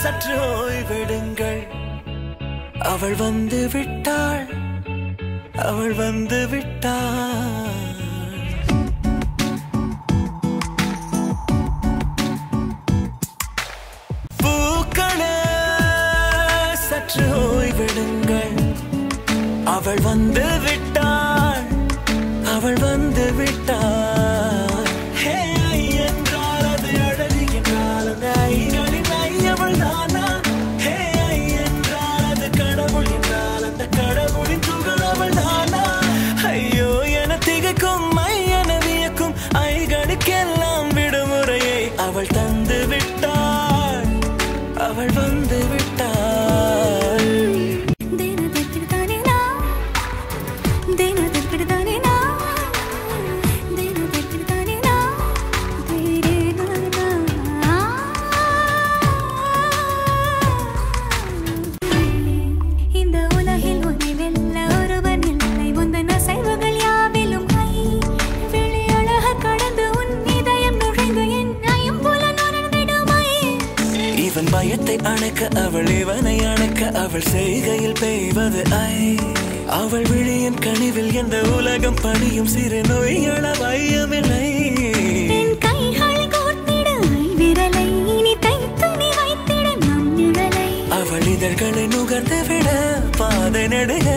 சற்று ஓய்வெடுங்கள் அவள் வந்து விட்டாள் அவள் வந்து விட்டாள் பூக்களே சற்று ஓய்வெடுங்கள் அவள் வந்து விட்டாள் அவள் வந்து விட்டாள் என்றால் அது அழகு என்றால் அந்த ஐகளின் ஐயவள் தானா என்றால் அது கடவுள் என்றால் அந்த கடவுளின் துகள் அவள் தானா ஐயோ என திகைக்கும் என வியக்கும் ஐகளுக்கெல்லாம் விடுமுறையை அவள் தந்து விட்டாள் அவள் வந்து விட்டாள் பயத்தை அணைக்க அவள் இவனை அணைக்க அவள் செய்கையில் பெய்வது அவள் விழியின் கனிவில் எந்த உலகம் பணியும் சிறு நோய்கள வையமில்லை அவள் இதழ்களை நுகர்ந்து விட பாதை நடுக